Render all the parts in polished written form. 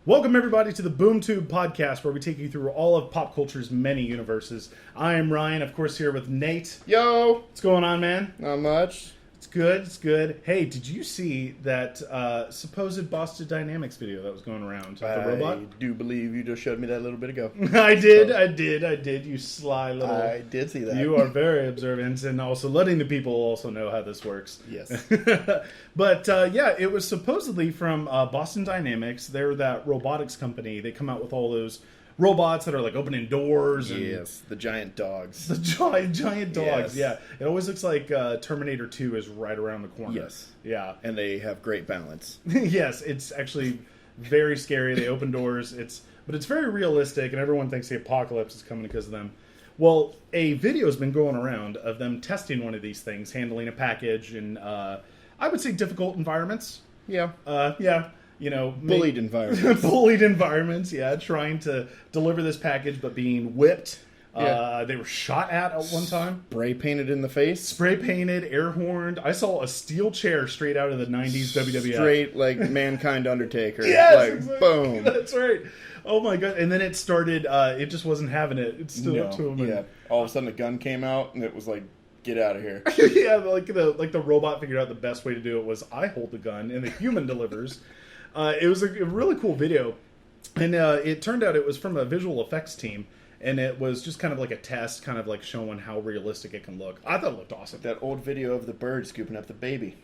Welcome, everybody, to the BoomTube podcast, where we take you through all of pop culture's many universes. I am Ryan, of course, here with Nate. Yo! What's going on, man? Not much. It's good, it's good. Hey, did you see that supposed Boston Dynamics video that was going around? The robot? I do believe you just showed me that a little bit ago. I did, you sly little... I did see that. You are very observant, and also letting the people also know how this works. Yes. But, yeah, it was supposedly from Boston Dynamics. They're that robotics company. They come out with all those robots that are like opening doors. And yes, the giant dogs. The giant dogs, Yes. yeah. It always looks like Terminator 2 is right around the corner. Yes. Yeah. And they have great balance. Yes, it's actually very scary. They open doors. But it's very realistic, and everyone thinks the apocalypse is coming because of them. Well, a video's been going around of them testing one of these things, handling a package in, I would say, difficult environments. Yeah. Yeah. You know, Bullied environments. Bullied environments, yeah. Trying to deliver this package, but being whipped. Yeah. They were shot at one time. Spray painted in the face. Spray painted, air horned. I saw a steel chair straight out of the 90s WWF. Straight, like, Mankind Undertaker. Yes! Like, Exactly. boom. That's right. Oh my god. And then it started, it just wasn't having it. It stood up to him. Yeah. All of a sudden a gun came out, and it was like, get out of here. Yeah, like the robot figured out the best way to do it was I hold the gun, and the human delivers. It was a really cool video, and it turned out it was from a visual effects team, and it was just kind of like a test, kind of like showing how realistic it can look. I thought it looked awesome. That old video of the bird scooping up the baby.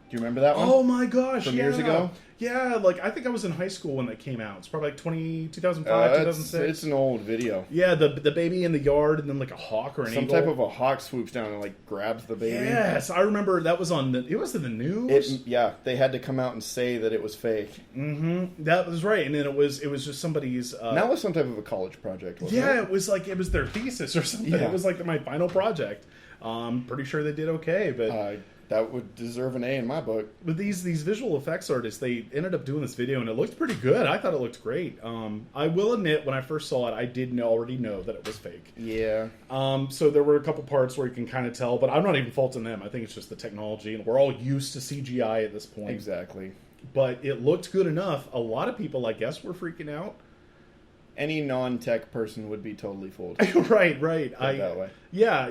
Do you remember that one? Oh my gosh, From yeah. years ago? Yeah, like I think I was in high school when that came out. It's probably like 2005, 2006. It's an old video. Yeah, the baby in the yard, and then like a hawk or an Some eagle. type of a hawk swoops down and like grabs the baby. Yes, I remember that was on it was in the news. Yeah, they had to come out and say that it was fake. Mm-hmm. That was right, and then it was just somebody's. That was some type of a college project, wasn't Yeah, it? it was their thesis or something. Yeah. It was like my final project. Pretty sure they did okay, but that would deserve an A in my book. with these visual effects artists, they ended up doing this video, and it looked pretty good. I thought it looked great. I will admit, when I first saw it, I did already know that it was fake. Yeah. So there were a couple parts where you can kind of tell, but I'm not even faulting them. I think it's just the technology, and we're all used to CGI at this point. Exactly. But it looked good enough. A lot of people, I guess, were freaking out. Any non-tech person would be totally fooled. Right. That way. Yeah,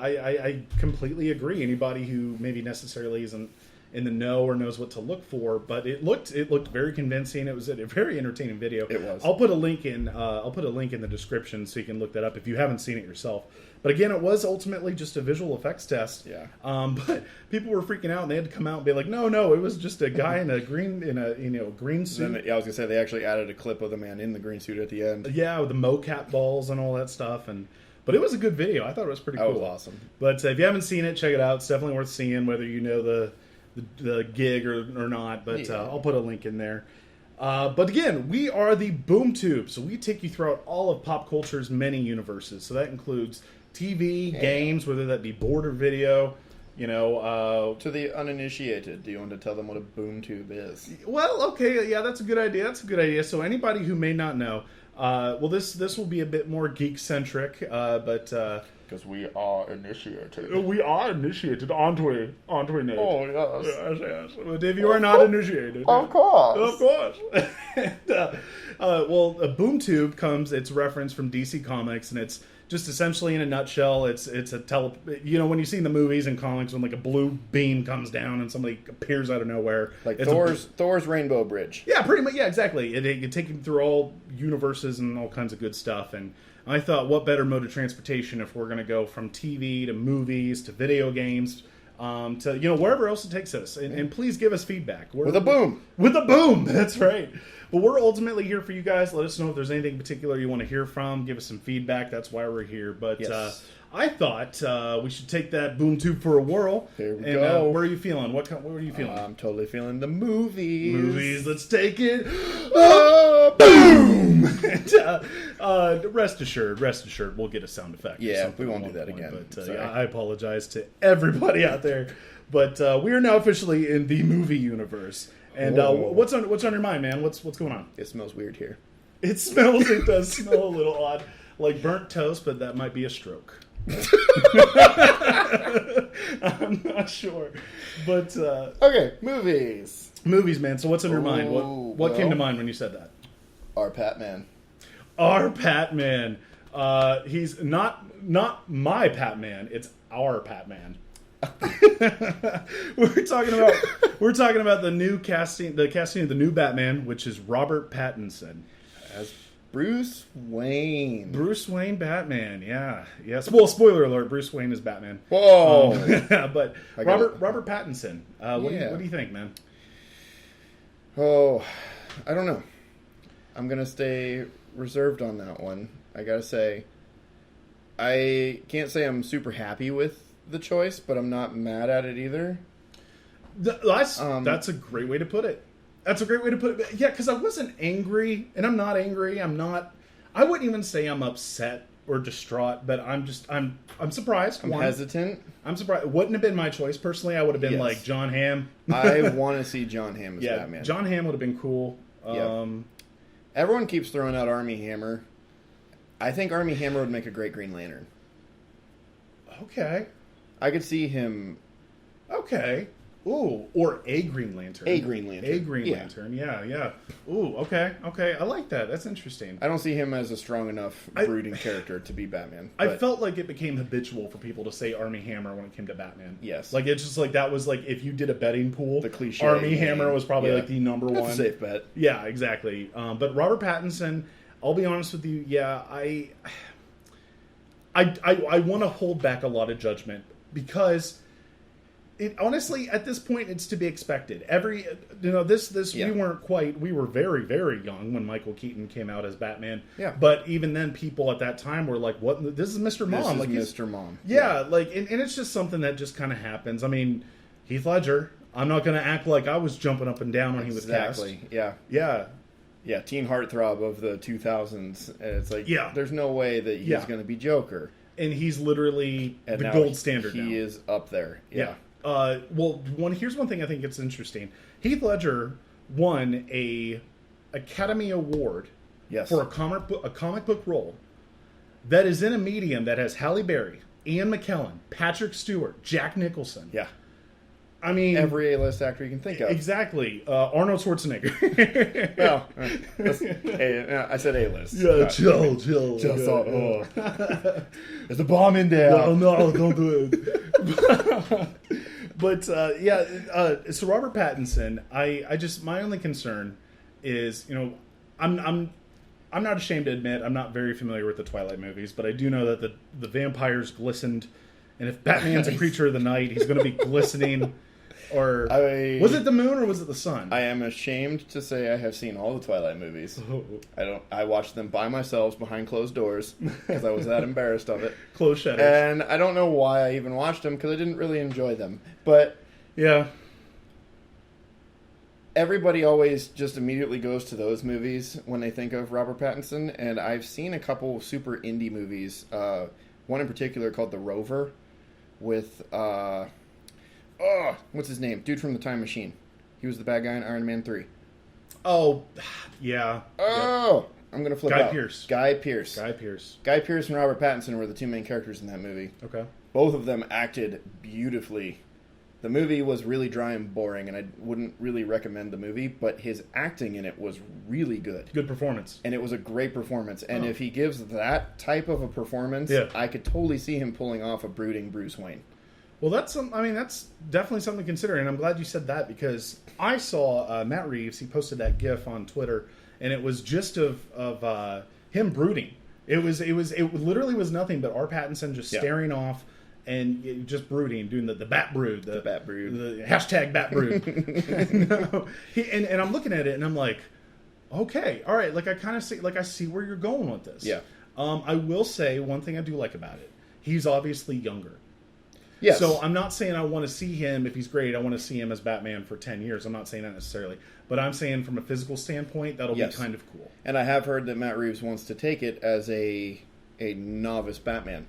I completely agree. Anybody who maybe necessarily isn't in the know or knows what to look for, but it looked very convincing. It was a very entertaining video. It was. I'll put a link in the description so you can look that up if you haven't seen it yourself. But again, it was ultimately just a visual effects test. Yeah. But people were freaking out, and they had to come out and be like, "No, it was just a guy in a green suit." Then, I was gonna say they actually added a clip of the man in the green suit at the end. Yeah, with the mocap balls and all that stuff, but it was a good video. I thought it was pretty cool. That was awesome. But if you haven't seen it, check it out. It's definitely worth seeing, whether you know the gig or not. But Yeah. I'll put a link in there. But again, we are the BoomTube, so we take you throughout all of pop culture's many universes. So that includes TV, games, whether that be board or video. To the uninitiated, do you want to tell them what a boom tube is? Well, okay, yeah, that's a good idea. So anybody who may not know, this will be a bit more geek-centric, but... Because we are initiated. we are initiated, aren't we, Nate? Oh, yes. Yes. But if you are not initiated... Of course. Of course. A boom tube it's referenced from DC Comics, and it's just essentially, in a nutshell, it's a when you see in the movies and comics when like a blue beam comes down and somebody appears out of nowhere, Like it's Thor's Rainbow Bridge. yeah, pretty much. Yeah, exactly. It take you through all universes and all kinds of good stuff. And I thought, what better mode of transportation if we're going to go from TV to movies to video games to wherever else it takes us. And please give us feedback. With a boom. With a boom. That's right. But we're ultimately here for you guys. Let us know if there's anything particular you want to hear from. Give us some feedback. That's why we're here. But Yes. I thought we should take that boom tube for a while. Here we and, go. What are you feeling? What are you feeling? I'm totally feeling the movies. Movies, let's take it. Boom! And, rest assured, we'll get a sound effect. or Yeah, something we won't at do one that point, again. But Sorry. I apologize to everybody out there. But we are now officially in the movie universe. And what's on your mind, man? What's going on? It smells weird here. It does smell a little odd, like burnt toast, but that might be a stroke. I'm not sure, but Okay, movies. movies, man. So what's on your mind? Oh, What came to well. mind when you said that? Our Patman. Our Patman. He's not my Patman. It's our Patman. we're talking about the casting of the new Batman, which is Robert Pattinson as Bruce Wayne. Bruce Wayne Batman. Yeah. Yes. Well, spoiler alert: Bruce Wayne is Batman. Whoa. But Robert Pattinson. What do you think, man? Oh, I don't know. I'm gonna stay reserved on that one. I gotta say, I can't say I'm super happy with the choice, but I'm not mad at it either. That's a great way to put it. Yeah, because I wasn't angry, and I'm not angry. I wouldn't even say I'm upset or distraught, but I'm surprised. I'm hesitant. I'm surprised. It wouldn't have been my choice personally. I would have been like John Hamm. I want to see John Hamm as Batman. John Hamm would have been cool. Everyone keeps throwing out Armie Hammer. I think Armie Hammer would make a great Green Lantern. Okay. I could see him. Okay. Ooh, or a Green Lantern. A Green Lantern. Yeah. Ooh, okay. I like that. That's interesting. I don't see him as a strong enough brooding character to be Batman. I felt like it became habitual for people to say Armie Hammer when it came to Batman. Yes. Like, it's just like, that was like, if you did a betting pool, the cliche Armie Hammer was probably like the number one. That's a safe bet. Yeah, exactly. But Robert Pattinson, I'll be honest with you, I want to hold back a lot of judgment because honestly, at this point, it's to be expected. We were very, very young when Michael Keaton came out as Batman. Yeah. But even then, people at that time were like, "What? This is Mr. Mom." This is Mr. Mom. Yeah, like, and it's just something that just kind of happens. I mean, Heath Ledger. I'm not going to act like I was jumping up and down when he was cast. Yeah. Yeah, teen heartthrob of the 2000s. And it's like, there's no way that he's going to be Joker. And he's literally the gold standard now. He is up there. Yeah. Here's one thing I think it's interesting. Heath Ledger won a Academy Award for a comic book role that is in a medium that has Halle Berry, Ian McKellen, Patrick Stewart, Jack Nicholson. Yeah. I mean, every A-list actor you can think of. Exactly. Arnold Schwarzenegger. Well, I said A-list. Yeah, chill. There's a bomb in there. No, don't do it. But so Robert Pattinson, I just, my only concern is, I'm not ashamed to admit I'm not very familiar with the Twilight movies, but I do know that the vampires glistened, and if Batman's a creature of the night, he's going to be glistening. Or was it the moon or was it the sun? I am ashamed to say I have seen all the Twilight movies. I watched them by myself behind closed doors because I was that embarrassed of it. Closed shutters. And I don't know why I even watched them because I didn't really enjoy them. But yeah, everybody always just immediately goes to those movies when they think of Robert Pattinson. And I've seen a couple super indie movies. One in particular called The Rover with... what's his name? Dude from the Time Machine. He was the bad guy in Iron Man 3. Oh, yeah. Oh! Yep. I'm going to flip out. Guy Pearce. Guy Pearce and Robert Pattinson were the two main characters in that movie. Okay. Both of them acted beautifully. The movie was really dry and boring, and I wouldn't really recommend the movie, but his acting in it was really good. Good performance. And it was a great performance. And if he gives that type of a performance, I could totally see him pulling off a brooding Bruce Wayne. Well, that's definitely something to consider, and I'm glad you said that because I saw Matt Reeves. He posted that GIF on Twitter, and it was just of him brooding. It literally was nothing but R. Pattinson just staring off and just brooding, doing the bat brood, the bat brood, the hashtag bat brood. and I'm looking at it, and I'm like, okay, all right, like I kind of see, like I see where you're going with this. Yeah. I will say one thing I do like about it. He's obviously younger. Yes. So I'm not saying I want to see him, if he's great, I want to see him as Batman for 10 years. I'm not saying that necessarily. But I'm saying from a physical standpoint, that'll be kind of cool. And I have heard that Matt Reeves wants to take it as a novice Batman.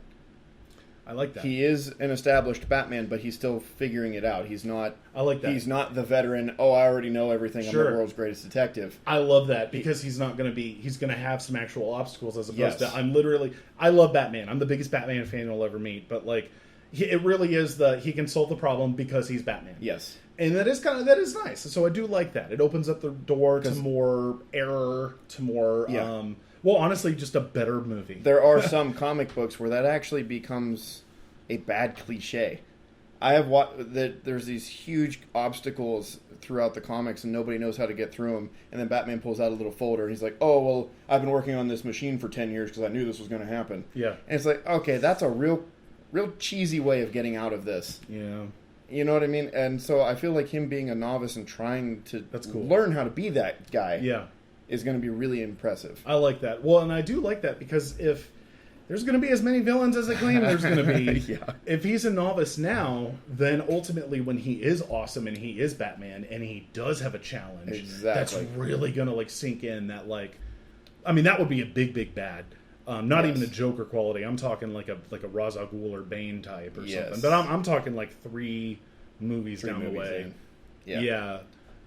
I like that. He is an established Batman, but he's still figuring it out. He's not... I like that. He's not the veteran, I already know everything, I'm the world's greatest detective. I love that, because he's not going to be... He's going to have some actual obstacles as opposed to... I love Batman. I'm the biggest Batman fan you'll ever meet, but like... it really is he can solve the problem because he's Batman. Yes. And that is nice. So I do like that. It opens up the door to more error, to more, well, honestly, just a better movie. There are some comic books where that actually becomes a bad cliche. I have watched that there's these huge obstacles throughout the comics and nobody knows how to get through them. And then Batman pulls out a little folder and he's like, oh, well, I've been working on this machine for 10 years because I knew this was going to happen. Yeah. And it's like, okay, that's a real cheesy way of getting out of this. Yeah. You know what I mean? And so I feel like him being a novice and trying to learn how to be that guy is going to be really impressive. I like that. Well, and I do like that because if there's going to be as many villains as I claim there's going to be, if he's a novice now, then ultimately when he is awesome and he is Batman and he does have a challenge, that's really going to like sink in that like, I mean, that would be a big bad. Not even a Joker quality. I'm talking like a Ra's al Ghul or Bane type or something. But I'm talking like 3 movies down the way. Yeah.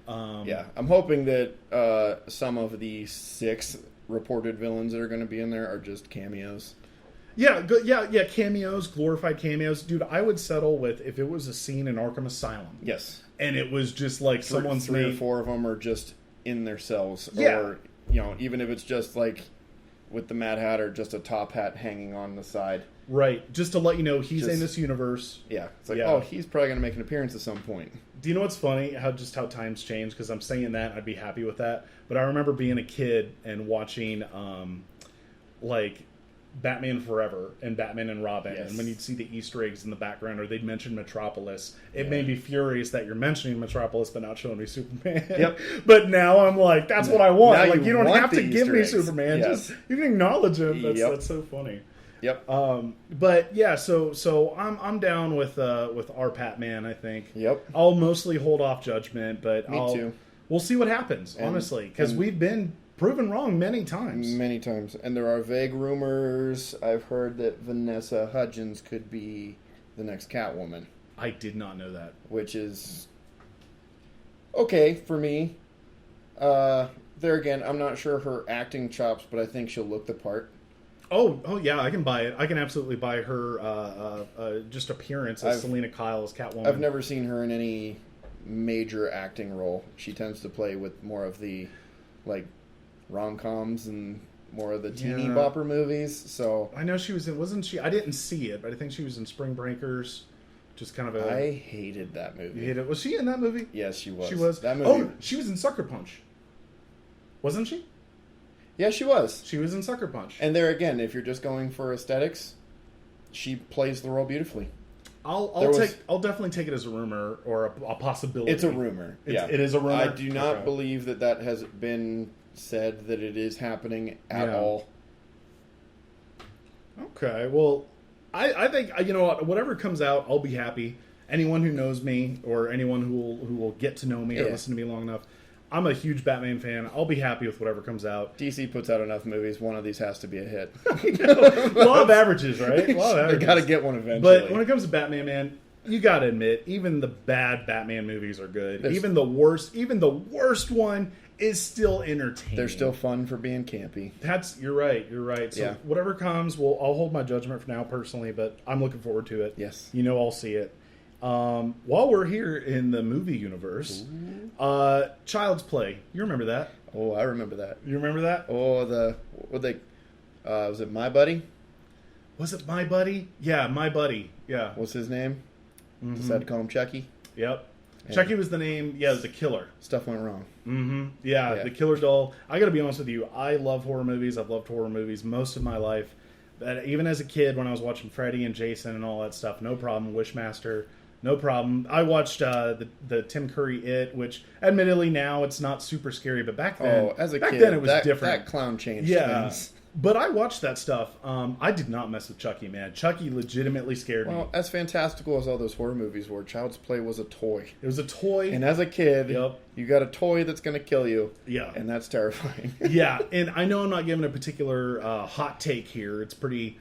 I'm hoping that some of the 6 reported villains that are going to be in there are just cameos. Yeah, cameos, glorified cameos. Dude, I would settle with if it was a scene in Arkham Asylum. Yes. And it was just like someone's 3 or 4 of them are just in their cells. Yeah. Or, even if it's just like with the Mad Hatter, just a top hat hanging on the side. Right. Just to let you know he's in this universe. Yeah. It's like, oh, he's probably going to make an appearance at some point. Do you know what's funny? How times change? Because I'm saying that, I'd be happy with that. But I remember being a kid and watching, like, Batman Forever and Batman and Robin. Yes. And when you'd see the Easter eggs in the background or they'd mention Metropolis, it made me furious that you're mentioning Metropolis but not showing me Superman. Yep. But now I'm like, that's what I want. Now like, you don't have to give me Superman. Yes. Just you can acknowledge him. That's so funny. Yep. But yeah, so I'm down with our Patman, I think. Yep. I'll mostly hold off judgment, but Me too. We'll see what happens, honestly, because we've been proven wrong many times. And there are vague rumors. I've heard that Vanessa Hudgens could be the next Catwoman. I did not know that. Which is okay for me. There again, I'm not sure her acting chops, but I think she'll look the part. Oh yeah, I can buy it. I can absolutely buy her just appearance as Selena Kyle as Catwoman. I've never seen her in any major acting role. She tends to play with more of the like rom-coms and more of the teeny bopper movies. So I know she was in. Wasn't she? I didn't see it, but I think she was in Spring Breakers. Just kind of a. I hated that movie. You hated it? Was she in that movie? Yes, she was. She was. That movie. Oh, she was in Sucker Punch. Wasn't she? Yeah, she was. She was in Sucker Punch. And there again, if you're just going for aesthetics, she plays the role beautifully. I'll definitely take it as a rumor or a possibility. It's a rumor. It is a rumor. I do not believe that has been said that it is happening at all. Okay, well, I think whatever comes out, I'll be happy. Anyone who knows me or anyone who will get to know me or listen to me long enough, I'm a huge Batman fan. I'll be happy with whatever comes out. DC puts out enough movies. One of these has to be a hit. Law of averages, right? Law of averages. They got to get one eventually. But when it comes to Batman, man, you got to admit, even the bad Batman movies are good. Even the worst one is still entertaining. They're still fun for being campy. You're right. So whatever comes, I'll hold my judgment for now personally, but I'm looking forward to it. Yes. I'll see it. While we're here in the movie universe, Child's Play. You remember that? Oh, I remember that. You remember that? Oh, was it My Buddy? Was it My Buddy? Yeah, My Buddy. Yeah. What's his name? Decided to call him Chucky? Yep. And Chucky was the name. Yeah, it was the killer. Stuff went wrong. Mm-hmm. Yeah, the killer doll. I gotta be honest with you. I love horror movies. I've loved horror movies most of my life. But even as a kid, when I was watching Freddy and Jason and all that stuff, no problem. Wishmaster. No problem. I watched the Tim Curry It, which admittedly now it's not super scary, but back then, it was different. That clown changed things. But I watched that stuff. I did not mess with Chucky, man. Chucky legitimately scared me. Well, as fantastical as all those horror movies were, Child's Play was a toy. It was a toy. And as a kid, you got a toy that's going to kill you. Yeah. And that's terrifying. Yeah, and I know I'm not giving a particular hot take here. It's pretty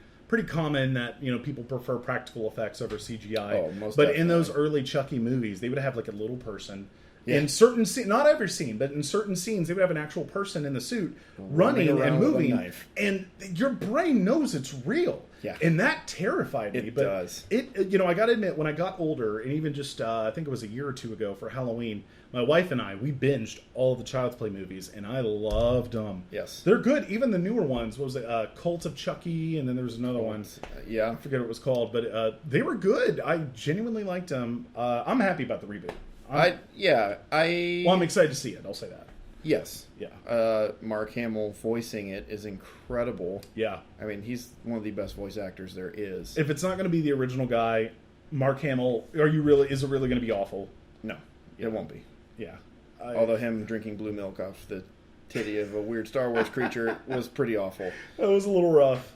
common that people prefer practical effects over CGI. Oh, most but definitely. In those early Chucky movies, they would have like a little person, Yeah. In certain not every scene, but in certain scenes, they would have an actual person in the suit running and around with a moving, knife. and your brain knows it's real. Yeah. And that terrified me. It but does. It, I got to admit, when I got older, and even just, I think it was a year or two ago for Halloween, my wife and I, we binged all the Child's Play movies, and I loved them. Yes. They're good. Even the newer ones. What was it? Cult of Chucky, and then there was another one. Yeah. I forget what it was called, but they were good. I genuinely liked them. I'm happy about the reboot. Well, I'm excited to see it. I'll say that. Yes. Yeah. Mark Hamill voicing it is incredible. Yeah. I mean, he's one of the best voice actors there is. If it's not going to be the original guy, Mark Hamill, is it really going to be awful? No, it won't be. Yeah. Although him drinking blue milk off the titty of a weird Star Wars creature was pretty awful. That was a little rough.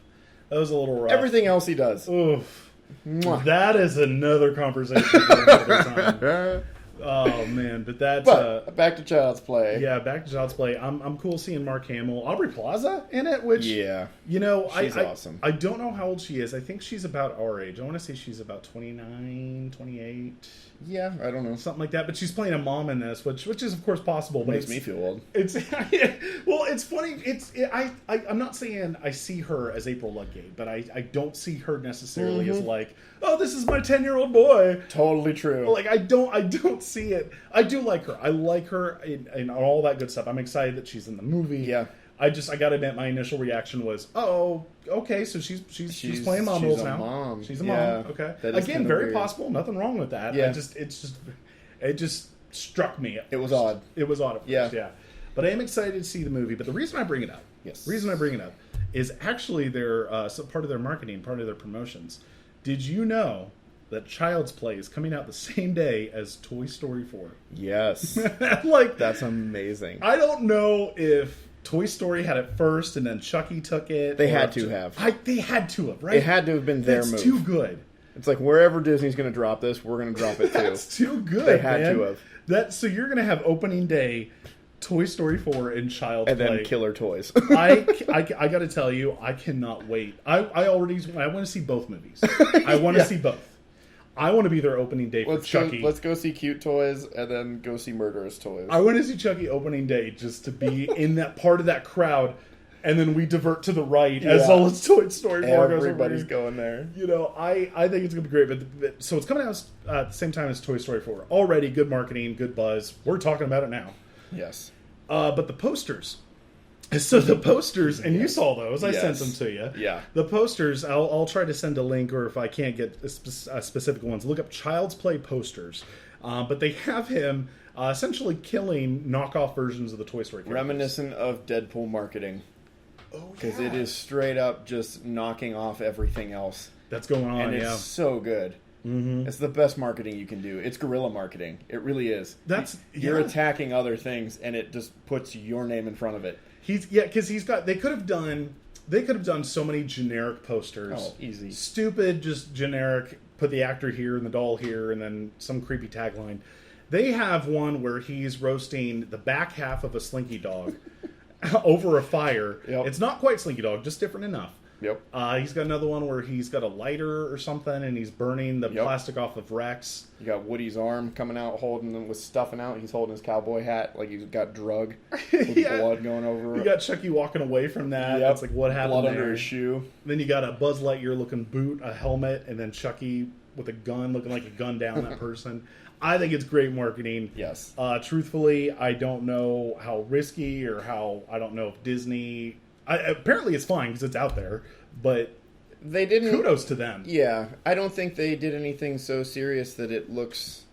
Everything else he does. Oof. Mwah. That is another conversation for another time. Oh man, but that's back to Child's Play. Yeah, back to Child's Play. I'm cool seeing Mark Hamill, Aubrey Plaza in it, which she's awesome. I don't know how old she is. I think she's about our age. I want to say she's about 29, 28. Yeah, I don't know, something like that. But she's playing a mom in this, which is of course possible. But makes me feel old. It's well, it's funny. I'm not saying I see her as April Ludgate, but I don't see her necessarily as like, oh, this is my 10-year-old boy. Totally true. Like I don't see it. I do like her. I like her and all that good stuff. I'm excited that she's in the movie. Yeah. I gotta admit, my initial reaction was, oh, okay, so she's playing mom roles now. Mom. She's a mom. Okay. Again, very weird. Possible. Nothing wrong with that. Yeah. It just struck me. It was odd. It was odd at first. Yeah. But I am excited to see the movie. But the reason I bring it up, is actually their part of their marketing, part of their promotions. Did you know that Child's Play is coming out the same day as Toy Story 4? Yes. Like, that's amazing. I don't know if Toy Story had it first and then Chucky took it. They had to have. They had to have, right? It had to have been their move. It's too good. It's like wherever Disney's going to drop this, we're going to drop it too. That's too good. They had to have. So you're going to have opening day, Toy Story 4 and Child's Play. And then Killer Toys. I got to tell you, I cannot wait. I want to see both movies. I want to see both. I want to be their opening day for Chucky. Let's go see Cute Toys and then go see Murderous Toys. I want to see Chucky opening day just to be in that part of that crowd, and then we divert to the right as all its Toy Story 4 goes. Everybody's going there. I think it's going to be great. But so it's coming out at the same time as Toy Story 4. Already good marketing, good buzz. We're talking about it now. Yes. But the posters. So the posters, and you saw those. I sent them to you. Yeah. The posters, I'll try to send a link, or if I can't get specific ones, look up Child's Play posters. But they have him essentially killing knockoff versions of the Toy Story characters. Reminiscent of Deadpool marketing. Oh, because it is straight up just knocking off everything else. That's going on, and it's so good. Mm-hmm. It's the best marketing you can do. It's guerrilla marketing. It really is. You're attacking other things, and it just puts your name in front of it. Because they could have done so many generic posters. Oh, easy. Stupid, just generic. Put the actor here and the doll here, and then some creepy tagline. They have one where he's roasting the back half of a Slinky Dog over a fire. Yep. It's not quite Slinky Dog, just different enough. Yep. He's got another one where he's got a lighter or something, and he's burning the plastic off of Rex. You got Woody's arm coming out, holding them with stuffing out. He's holding his cowboy hat like he's got drug with blood going over. You got Chucky walking away from that. Yep. It's like, what happened blood there? under his shoe. Then you got a Buzz Lightyear looking boot, a helmet, and then Chucky with a gun, looking like a gun down that person. I think it's great marketing. Yes. Truthfully, I don't know how risky or I don't know if Disney. Apparently, it's fine because it's out there, but. They didn't. Kudos to them. Yeah, I don't think they did anything so serious that it looks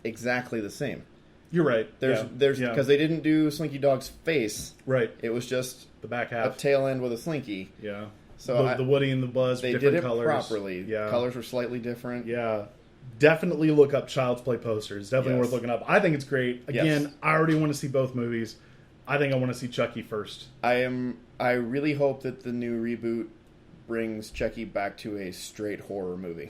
exactly the same. You're right. There's because they didn't do Slinky Dog's face. Right. It was just the back half, a tail end with a Slinky. Yeah. So the Woody and the Buzz. They different did it colors. properly. Yeah. Colors were slightly different. Yeah. Definitely look up Child's Play posters. Definitely worth looking up. I think it's great. Again, I already want to see both movies. I think I want to see Chucky first. I really hope that the new reboot brings Chucky back to a straight horror movie.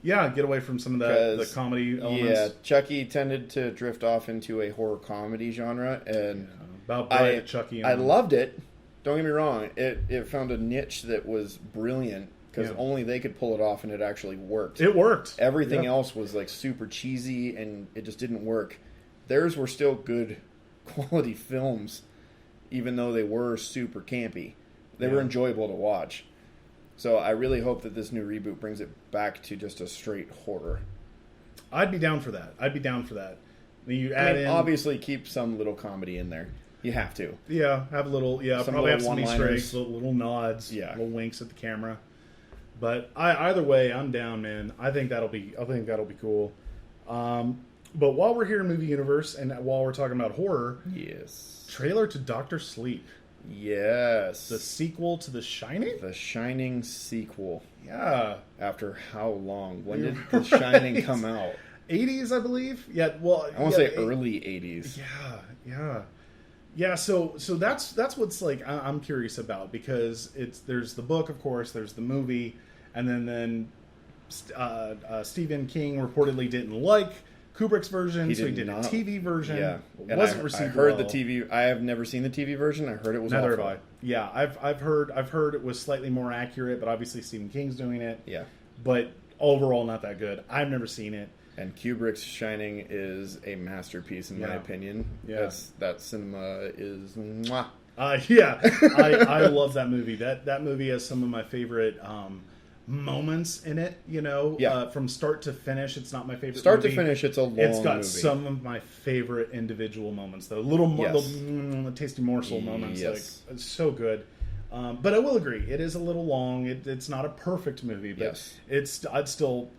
Yeah, get away from some of the comedy elements. Yeah, Chucky tended to drift off into a horror comedy genre, and about Bright Chucky. I loved it. Don't get me wrong; it found a niche that was brilliant because only they could pull it off, and it actually worked. It worked. Everything else was like super cheesy, and it just didn't work. Theirs were still good quality films, even though they were super campy. They were enjoyable to watch. So I really hope that this new reboot brings it back to just a straight horror. I'd be down for that. You add in, obviously keep some little comedy in there. You have to. Yeah, have a little. Yeah, some probably have little some Easter one-liners. eggs, little nods, Yeah. little winks at the camera. But either way, I'm down, man. I think that'll be cool. But while we're here in movie universe, and while we're talking about horror, Yes. trailer to Doctor Sleep, Yes. the sequel to The Shining. The Shining sequel. Yeah, After how long? When did The Shining come out? 80s, I believe. Yeah, well, I want to say early 80s. Yeah. So that's what's like I'm curious about, because there's the book, of course, there's the movie, and then Stephen King reportedly didn't like Kubrick's version, so he did a TV version. Yeah, it wasn't received. I heard well. the TV. I have never seen the TV version. I heard it was Neither awful. have I. Yeah, I've heard it was slightly more accurate, but obviously Stephen King's doing it. Yeah, but overall not that good. I've never seen it. and Kubrick's Shining is a masterpiece in my opinion. Yeah, that cinema is mwah. I love that movie. That movie has some of my favorite moments in it. From start to finish, it's not my favorite. Start movie. to finish, it's a long It's got movie. Some of my favorite individual moments, though. Little tasty morsel moments. Yes. Like, it's so good. But I will agree, it is a little long. It's not a perfect movie, but I'd still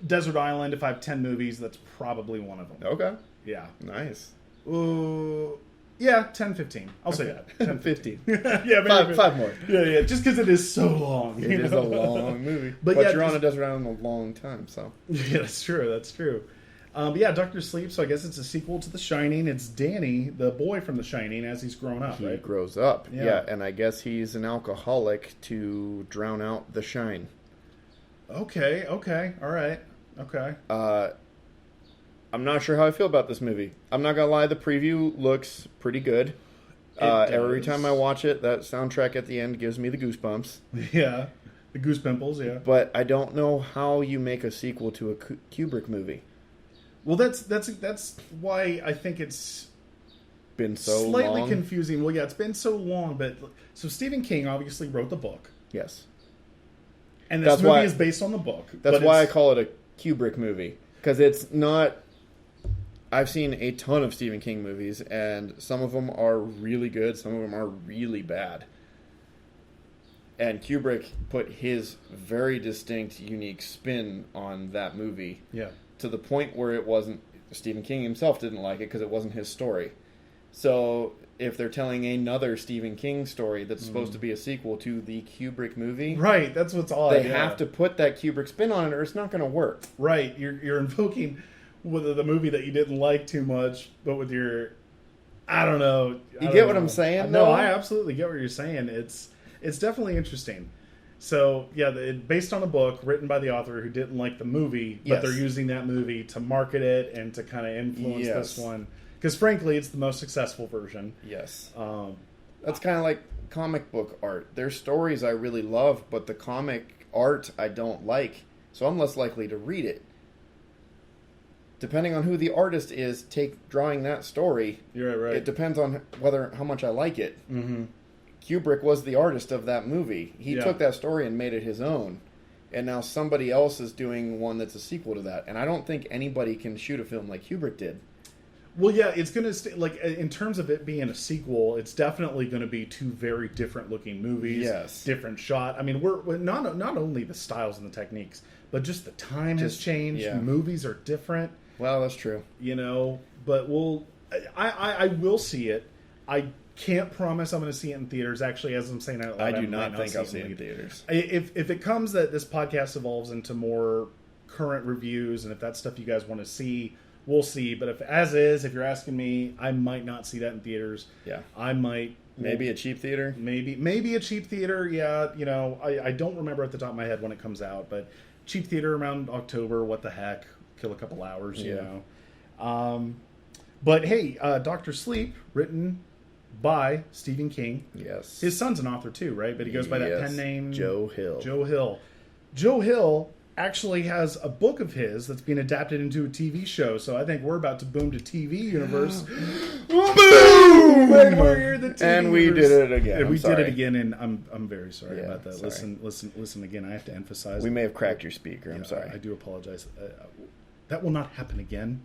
Desert Island. If I have 10 movies, that's probably one of them. Okay. Yeah. Nice. Yeah, 10, 15. I'll say that. 10, 15. Yeah, maybe five more. Yeah. Just because it is so long. It is a long movie. But you're on a desert island a long time, so. Yeah, that's true. But yeah, Doctor Sleep, so I guess it's a sequel to The Shining. It's Danny, the boy from The Shining, as he's grown up, He right? grows up. Yeah. Yeah, and I guess he's an alcoholic to drown out the shine. Okay, all right. Okay. I'm not sure how I feel about this movie. I'm not gonna lie, the preview looks pretty good. Every time I watch it, that soundtrack at the end gives me the goosebumps. Yeah, the goose pimples, yeah. But I don't know how you make a sequel to a Kubrick movie. Well, that's why I think it's Been so slightly long. confusing. Well, yeah, it's been so long, but so Stephen King obviously wrote the book. Yes. And this movie is based on the book. That's why I call it a Kubrick movie. Because it's not... I've seen a ton of Stephen King movies, and some of them are really good, some of them are really bad. And Kubrick put his very distinct, unique spin on that movie. Yeah. To the point where it wasn't... Stephen King himself didn't like it because it wasn't his story. So if they're telling another Stephen King story that's supposed to be a sequel to the Kubrick movie... Right, that's what's odd. They have to put that Kubrick spin on it or it's not going to work. Right, you're invoking the movie that you didn't like too much, but with your... I don't know. You get what I'm saying, No, though? I absolutely get what you're saying. It's definitely interesting. So, yeah, based on a book written by the author who didn't like the movie, but they're using that movie to market it and to kind of influence this one. Because, frankly, it's the most successful version. Yes. That's kind of like comic book art. There's stories I really love, but the comic art I don't like, so I'm less likely to read it. Depending on who the artist is, drawing that story. You're right. It depends on how much I like it. Mm-hmm. Kubrick was the artist of that movie. He took that story and made it his own. And now somebody else is doing one that's a sequel to that. And I don't think anybody can shoot a film like Kubrick did. Well, yeah, it's going to stay, like, in terms of it being a sequel, it's definitely going to be two very different looking movies. Yes. Different shot. I mean, we're not only the styles and the techniques, but just the time has changed. Yeah. Movies are different. Well, that's true. But I will see it. I can't promise I'm going to see it in theaters. Actually, as I'm saying out loud, I do not think I'll see it in theaters. If it comes that this podcast evolves into more current reviews, and if that's stuff you guys want to see, we'll see. But if you're asking me, I might not see that in theaters. Yeah. I might. Maybe a cheap theater? Maybe a cheap theater, yeah. I don't remember at the top of my head when it comes out, but cheap theater around October, what the heck? Kill a couple hours, you know. But hey, Dr. Sleep, written by Stephen King. Yes. His son's an author too, right? But he goes by that pen name. Joe Hill. Joe Hill. Joe Hill actually has a book of his that's being adapted into a TV show. So I think we're about to boom to TV universe. Boom! And we're here, the TV and we universe. did it again. And we did it again, and I'm very sorry about that. Sorry. Listen again. I have to emphasize. We may have cracked your speaker. I'm sorry. I do apologize. That will not happen again.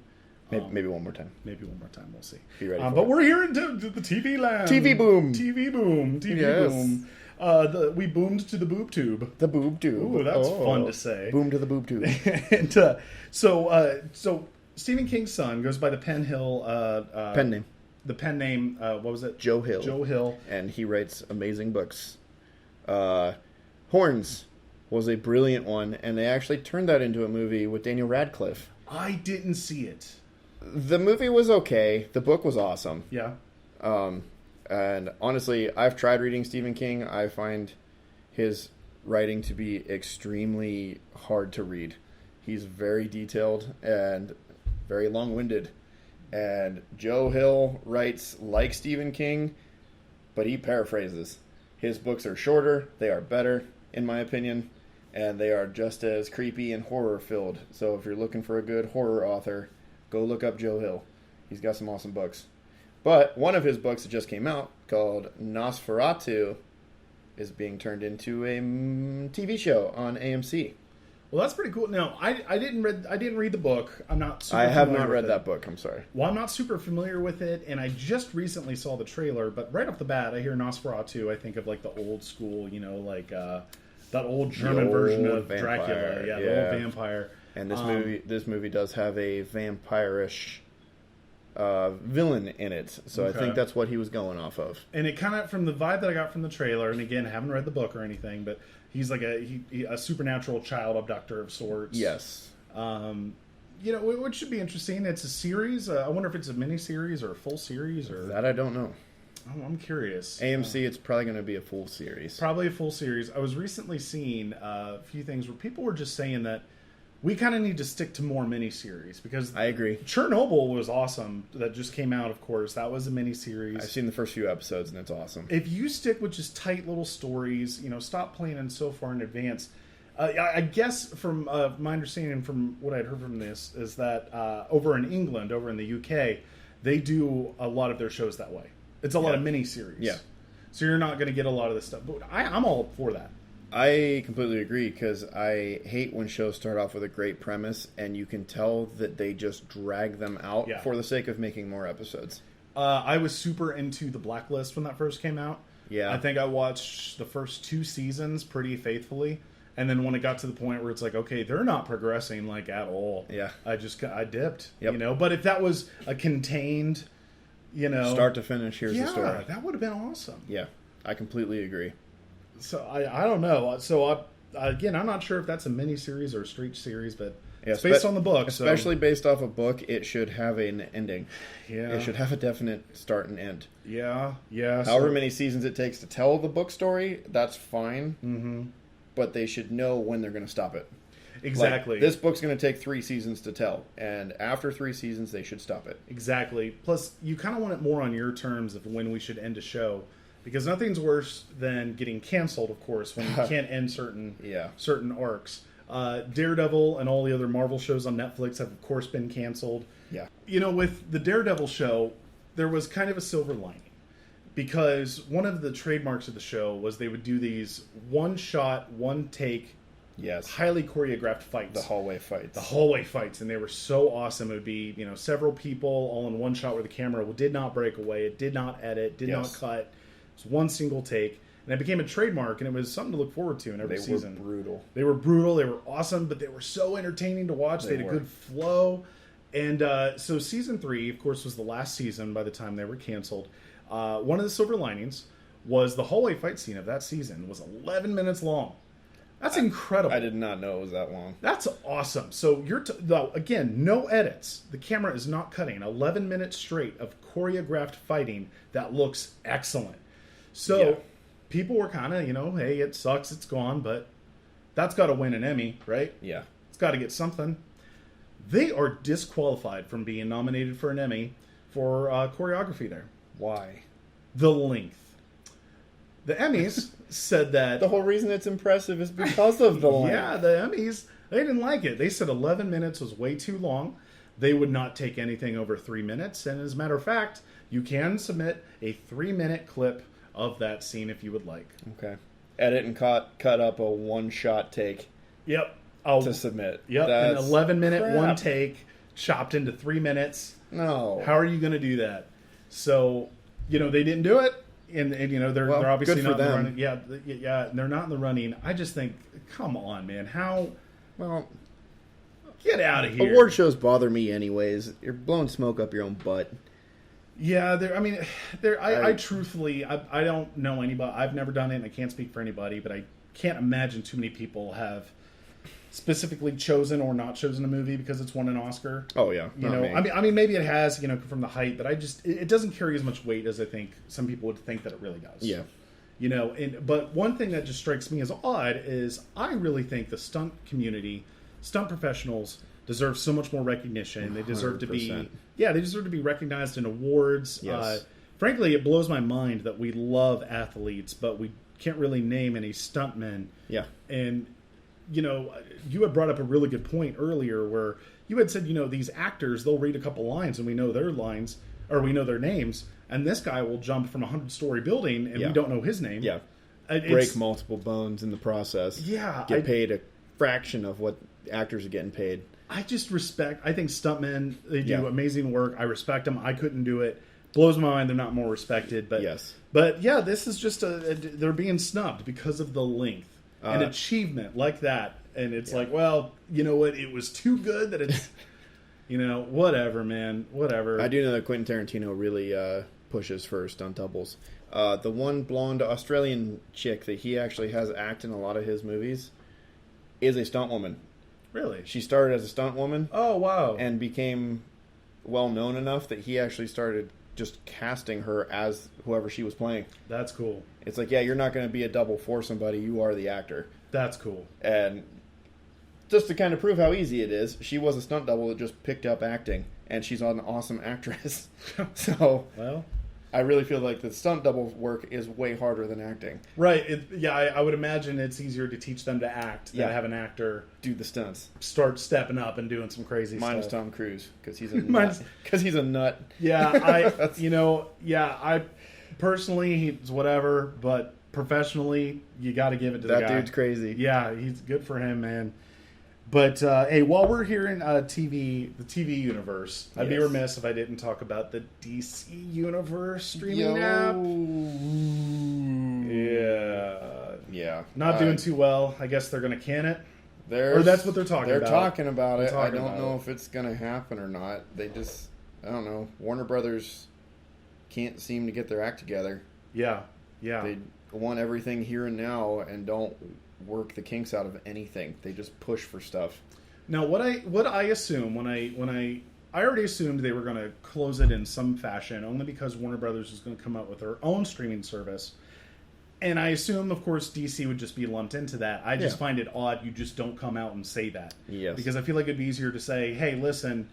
Maybe one more time. Maybe one more time. We'll see. Be ready. But we're here in the TV land. TV boom. TV boom. TV Yes. boom. We boomed to the boob tube. The boob tube. Ooh, that's fun to say. Boom to the boob tube. And so Stephen King's son goes by the pen name. The pen name. What was it? Joe Hill. Joe Hill. And he writes amazing books. Horns was a brilliant one, and they actually turned that into a movie with Daniel Radcliffe. I didn't see it. The movie was okay. The book was awesome. Yeah. And honestly, I've tried reading Stephen King. I find his writing to be extremely hard to read. He's very detailed and very long-winded. And Joe Hill writes like Stephen King, but he paraphrases. His books are shorter. They are better, in my opinion. And they are just as creepy and horror-filled. So if you're looking for a good horror author, go look up Joe Hill. He's got some awesome books. But one of his books that just came out, called Nosferatu, is being turned into a TV show on AMC. Well, that's pretty cool. Now, I didn't read the book. I'm not. I have not read that book. I'm sorry. Well, I'm not super familiar with it, and I just recently saw the trailer. But right off the bat, I hear Nosferatu. I think of like the old school, like that old German version of vampire. Dracula. Yeah, the old vampire. And this movie does have a vampirish villain in it, so Okay. I think that's what he was going off of. And it kind of, from the vibe that I got from the trailer, and again, I haven't read the book or anything, but he's like a supernatural child abductor of sorts. Yes. Which should be interesting. It's a series. I wonder if it's a mini series or a full series or That I don't know. I'm curious. AMC, it's probably going to be a full series. Probably a full series. I was recently seeing a few things where people were just saying that we kind of need to stick to more miniseries because I agree. Chernobyl was awesome. That just came out, of course. That was a miniseries. I've seen the first few episodes, and it's awesome. If you stick with just tight little stories, stop planning so far in advance. I guess from my understanding, from what I'd heard from this, is that over in England, over in the UK, they do a lot of their shows that way. It's a lot of miniseries. Yeah. So you're not going to get a lot of this stuff. But I'm all for that. I completely agree because I hate when shows start off with a great premise and you can tell that they just drag them out for the sake of making more episodes. I was super into The Blacklist when that first came out. Yeah. I think I watched the first 2 seasons pretty faithfully. And then when it got to the point where it's like, okay, they're not progressing like at all. Yeah. I dipped, Yep. But if that was a contained, start to finish, here's the story. That would have been awesome. Yeah. I completely agree. So I don't know. So again, I'm not sure if that's a mini series or a straight series, but it's based on the book. Especially based off a book, it should have an ending. Yeah. It should have a definite start and end. Yeah. However many seasons it takes to tell the book story, that's fine. Mm-hmm. But they should know when they're going to stop it. Exactly. Like, this book's going to take 3 seasons to tell, and after 3 seasons, they should stop it. Exactly. Plus, you kind of want it more on your terms of when we should end a show. Because nothing's worse than getting canceled, of course, when you can't end certain arcs. Daredevil and all the other Marvel shows on Netflix have, of course, been canceled. Yeah. With the Daredevil show, there was kind of a silver lining. Because one of the trademarks of the show was they would do these one-shot, one-take, highly choreographed fights. The hallway fights. And they were so awesome. It would be, several people all in one shot where the camera did not break away. It did not edit, did not cut. It was one single take. And it became a trademark, and it was something to look forward to in every season. They were brutal. They were brutal. They were awesome, but they were so entertaining to watch. They had a good flow. And so season 3, of course, was the last season by the time they were canceled. One of the silver linings was the hallway fight scene of that season was 11 minutes long. That's incredible. I did not know it was that long. That's awesome. So again, no edits. The camera is not cutting. 11 minutes straight of choreographed fighting that looks excellent. So people were kind of, hey, it sucks, it's gone, but that's got to win an Emmy, right? Yeah. It's got to get something. They are disqualified from being nominated for an Emmy for choreography there. Why? The length. The Emmys, said that The whole reason it's impressive is because of the length. yeah, the Emmys, they didn't like it. They said 11 minutes was way too long. They would not take anything over 3 minutes. And as a matter of fact, you can submit a 3-minute clip of that scene if you would like. Okay. Edit and cut up a one-shot take Yep. to submit. Yep. That's An 11-minute crap. one take chopped into 3 minutes. No. How are you going to do that? So, they didn't do it. And they're obviously good for not in the them. running. Yeah, they're not in the running. I just think, come on, man. Well, Get out of here. award shows bother me anyways. You're blowing smoke up your own butt. Yeah, I truthfully, I don't know anybody. I've never done it, and I can't speak for anybody, but I can't imagine too many people have specifically chosen or not chosen a movie because it's won an Oscar. Oh yeah, I mean, maybe it has, from the hype, but it doesn't carry as much weight as I think some people would think that it really does. Yeah. But one thing that just strikes me as odd is I really think the stunt community, stunt professionals deserve so much more recognition. They deserve to be 100%. they deserve to be recognized in awards. Yes. Frankly, it blows my mind that we love athletes, but we can't really name any stuntmen. Yeah. And you had brought up a really good point earlier where you had said, these actors, they'll read a couple lines and we know their lines or we know their names, and this guy will jump from a 100-story building and we don't know his name. Yeah. It's- Break multiple bones in the process. Yeah, Get paid a fraction of what actors are getting paid. I just respect. I think stuntmen, they do Yeah. amazing work. I respect them. I couldn't do it. Blows my mind they're not more respected. But Yes. But yeah, this is just they're being snubbed because of the length. An achievement like that, and it's like, well, you know what? It was too good that it's, whatever, man, whatever. I do know that Quentin Tarantino really pushes for stunt doubles. The one blonde Australian chick that he actually has act in a lot of his movies is a stunt woman. Really? She started as a stunt woman Oh wow! and became well known enough that he actually started just casting her as whoever she was playing. That's cool. It's like, yeah, you're not going to be a double for somebody. You are the actor. That's cool. And just to kind of prove how easy it is, she was a stunt double that just picked up acting, and she's an awesome actress. So Well, I really feel like the stunt double work is way harder than acting. right. I would imagine it's easier to teach them to act than Yeah. to have an actor Do the stunts. start stepping up and doing some crazy Minus stuff. Tom Cruise, because he's a Minus- nut. Because he's a nut. Yeah, I personally, he's whatever, but professionally, you got to give it to the That guy. dude's crazy. Yeah, he's good for him, man. But hey, while we're here in the TV universe, I'd be Yes. remiss if I didn't talk about the DC universe streaming app. Yeah, Yeah. not doing too well. I guess they're going to can it. Or that's what they're talking about. They're talking about They're it. I talking don't about know it. if it's going to happen or not. They just, I don't know. Warner Brothers can't seem to get their act together. Yeah. They want everything here and now and don't work the kinks out of anything. They just push for stuff. Now, what I assume when I already assumed they were going to close it in some fashion, only because Warner Brothers is going to come out with their own streaming service, and I assume, of course, DC would just be lumped into that. I just find it odd you just don't come out and say that. Yes. Because I feel like it'd be easier to say, hey, listen,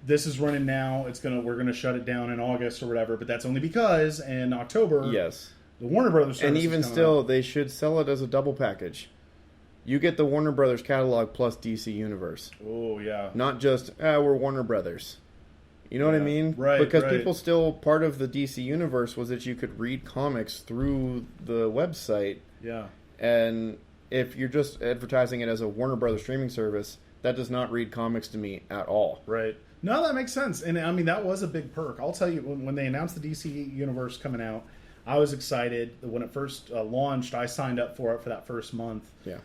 this is running now. We're gonna shut it down in August or whatever. But that's only because in October, Yes. the Warner Brothers service And is even coming still, out. they should sell it as a double package. You get the Warner Brothers catalog plus DC Universe. Oh yeah. Not just, we're Warner Brothers. You know what I Yeah. mean? Right, Because right. people still, part of the DC Universe was that you could read comics through the website. Yeah. And if you're just advertising it as a Warner Brothers streaming service, that does not read comics to me at all. Right. No, that makes sense. And I mean, that was a big perk. I'll tell you, when they announced the DC Universe coming out, I was excited. When it first launched, I signed up for it for that first month. Yeah.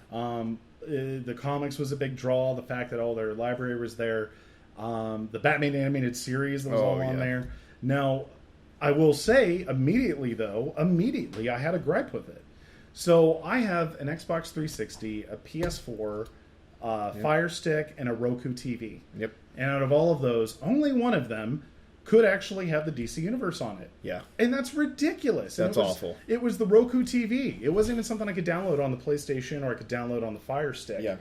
The comics was a big draw. The fact that all their library was there. The Batman animated series that was all on there. Now, I will say, immediately, I had a gripe with it. So I have an Xbox 360, a PS4, Fire Stick, and a Roku TV. Yep. And out of all of those, only one of them could actually have the DC Universe on it. Yeah. And that's ridiculous. And That's it was, awful. It was the Roku TV. It wasn't even something I could download on the PlayStation or I could download on the Fire Stick. Yeah.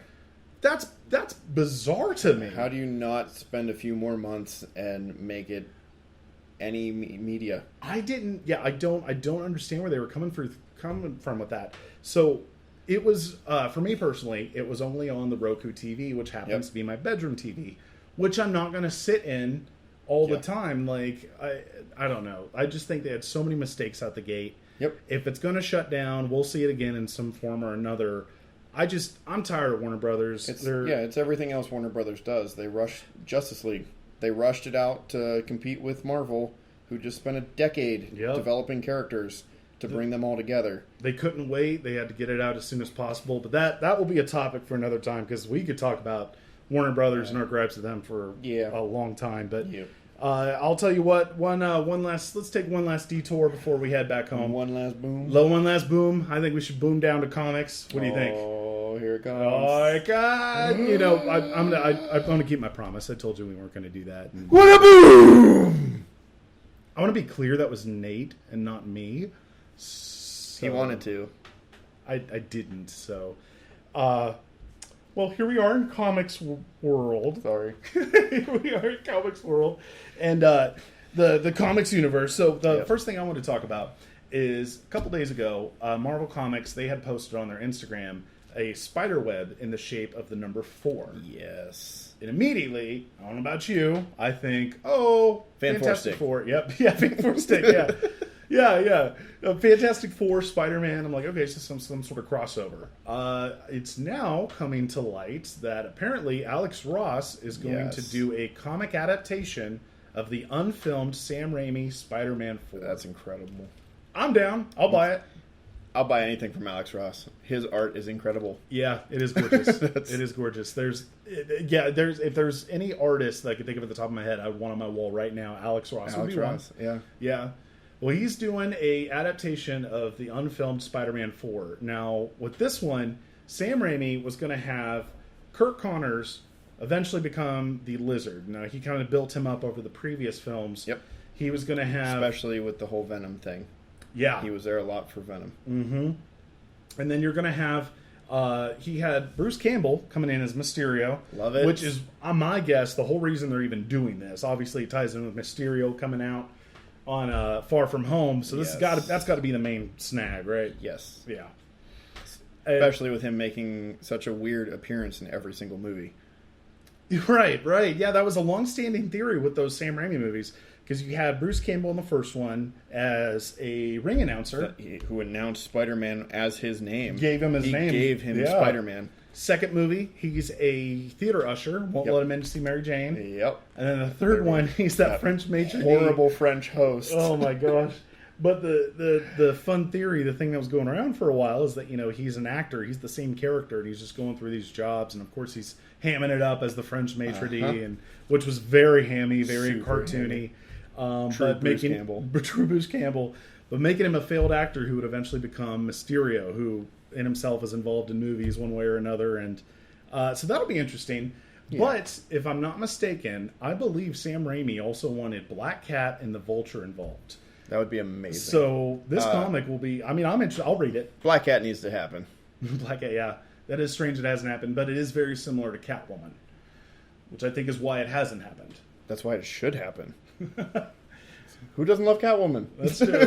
That's bizarre to me. How do you not spend a few more months and make it any media. I didn't. Yeah, I don't understand where they were coming from with that. So it was for me personally. It was only on the Roku TV, which happens to be my bedroom TV, which I'm not going to sit in all the time. Like I don't know. I just think they had so many mistakes out the gate. Yep. If it's going to shut down, we'll see it again in some form or another. I'm tired of Warner Brothers. It's everything else Warner Brothers does. They rushed Justice League. They rushed it out to compete with Marvel, who just spent a decade developing characters to bring them all together. They couldn't wait. They had to get it out as soon as possible. But that will be a topic for another time, because we could talk about Warner Brothers and our gripes with them for a long time. But I'll tell you what. Let's take one last detour before we head back home. One last boom. One last boom. I think we should boom down to comics. What do you think? Oh, here it comes. Oh God! I'm gonna keep my promise. I told you we weren't gonna do that. What a boom! I want to be clear. That was Nate and not me. So, he wanted to. I didn't. So, well, here we are in comics world. Sorry. Here we are in comics world, and the comics universe. So the first thing I want to talk about is a couple days ago, Marvel Comics, they had posted on their Instagram a spider web in the shape of the number 4. Yes. And immediately, I don't know about you, I think, Fantastic Four. Yep. Yeah, Fan Four Stick, yeah. Yeah. Fantastic Four, Spider-Man. I'm like, okay, so some sort of crossover. It's now coming to light that apparently Alex Ross is going to do a comic adaptation of the unfilmed Sam Raimi Spider-Man 4. That's incredible. I'm down. I'll buy it. I'll buy anything from Alex Ross. His art is incredible. Yeah, it is gorgeous. It is gorgeous. If there's any artist that I could think of at the top of my head, I would want on my wall right now. Alex Ross. Alex Ross. Yeah. Well, he's doing a adaptation of the unfilmed Spider-Man 4. Now, with this one, Sam Raimi was going to have Kirk Connors eventually become the Lizard. Now, he kind of built him up over the previous films. Yep. He was going to have... Especially with the whole Venom thing. Yeah. He was there a lot for Venom. Mm-hmm. And then you're going to have... he had Bruce Campbell coming in as Mysterio. Love it. Which is, on my guess, the whole reason they're even doing this. Obviously, it ties in with Mysterio coming out on Far From Home. So that's got to be the main snag, right? Yes. Yeah. Especially with him making such a weird appearance in every single movie. Right. Yeah, that was a long-standing theory with those Sam Raimi movies. Because you had Bruce Campbell in the first one as a ring announcer. Who announced Spider-Man as his name. Gave him his name. Gave him Spider-Man. Second movie, he's a theater usher. Won't let him in to see Mary Jane. Yep. And then the third one, he's that French maitre d'. Horrible French host. Oh my gosh. But the fun theory, the thing that was going around for a while is that, he's an actor. He's the same character, and he's just going through these jobs. And, of course, he's hamming it up as the French maitre d', which was very hammy, very super cartoony. True Bruce Campbell. But making him a failed actor who would eventually become Mysterio, who in himself is involved in movies one way or another. And so that'll be interesting. Yeah. But if I'm not mistaken, I believe Sam Raimi also wanted Black Cat and the Vulture involved. That would be amazing. So this comic will be... I'm interested. I'll read it. Black Cat needs to happen. Black Cat, yeah. That is strange it hasn't happened, but it is very similar to Catwoman, which I think is why it hasn't happened. That's why it should happen. Who doesn't love Catwoman? That's true. A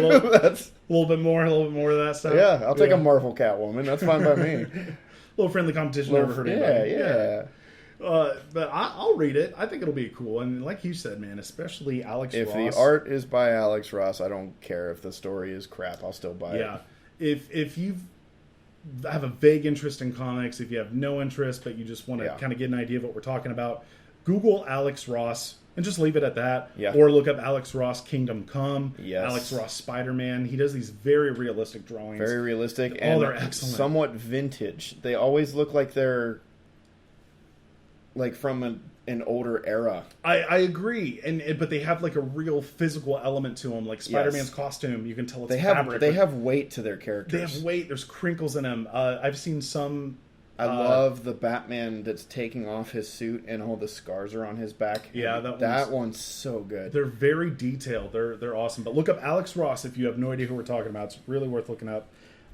little bit more of that stuff. Yeah, I'll take a Marvel Catwoman. That's fine by me. A little friendly competition never hurt anybody. Yeah. But I'll read it. I think it'll be cool. And like you said, man, especially Alex Ross. If the art is by Alex Ross, I don't care if the story is crap. I'll still buy it. Yeah. If you have a vague interest in comics, if you have no interest, but you just want to kind of get an idea of what we're talking about, Google Alex Ross and just leave it at that. Yeah. Or look up Alex Ross Kingdom Come. Yes. Alex Ross Spider-Man. He does these very realistic drawings. Very realistic and they're excellent. Somewhat vintage. They always look like they're like from an older era. I agree, but they have like a real physical element to them. Like Spider-Man's costume, you can tell it's fabric. They have weight to their characters. They have weight. There's crinkles in them. I've seen some. I love the Batman that's taking off his suit and all the scars are on his back. Yeah, that one's so good. They're very detailed. They're awesome. But look up Alex Ross if you have no idea who we're talking about. It's really worth looking up.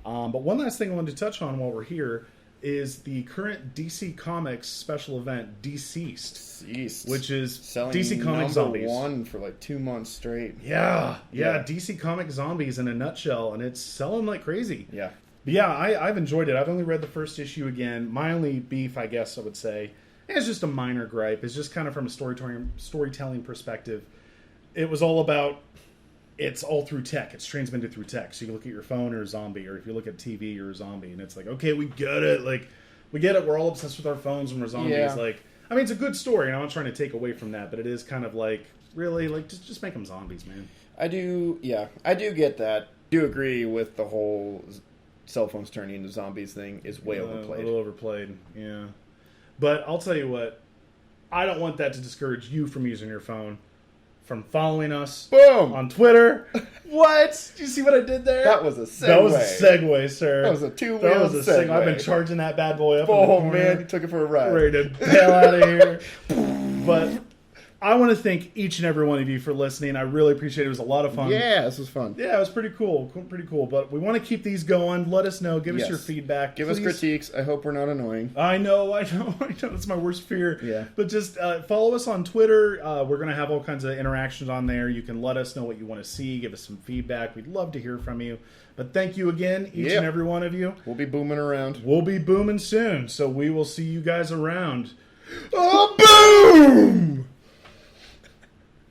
But one last thing I wanted to touch on while we're here. is the current DC Comics special event, Deceased, which is selling DC Comics Zombies. #1 for like 2 months straight. Yeah, DC Comics Zombies in a nutshell, and it's selling like crazy. Yeah. But yeah, I've enjoyed it. I've only read the first issue again. My only beef, I guess I would say, it's just a minor gripe. It's just kind of from a storytelling perspective. It was all about, it's all through tech. It's transmitted through tech. So you can look at your phone, or a zombie, or if you look at TV, you're a zombie. And it's like, okay, we get it. Like, we get it. We're all obsessed with our phones when we're zombies. Yeah. Like, I mean, it's a good story, and I'm not trying to take away from that, but it is kind of like, really, like, just make them zombies, man. I do get that. I do agree with the whole cell phones turning into zombies thing is way overplayed. A little overplayed, yeah. But I'll tell you what, I don't want that to discourage you from using your phone, from following us Boom! on Twitter. What? Did you see what I did there? That was a segue. That was a segue, sir. That was a two-wheel segue. I've been charging that bad boy up. Oh, man, you took it for a ride. Ready to bail out of here. But I want to thank each and every one of you for listening. I really appreciate it. It was a lot of fun. Yeah, this was fun. Yeah, it was pretty cool. Pretty cool. But we want to keep these going. Let us know. Give us your feedback. Give us critiques. I hope we're not annoying. I know. That's my worst fear. Yeah. But just follow us on Twitter. We're going to have all kinds of interactions on there. You can let us know what you want to see. Give us some feedback. We'd love to hear from you. But thank you again, each and every one of you. We'll be booming around. We'll be booming soon. So we will see you guys around. Oh, boom!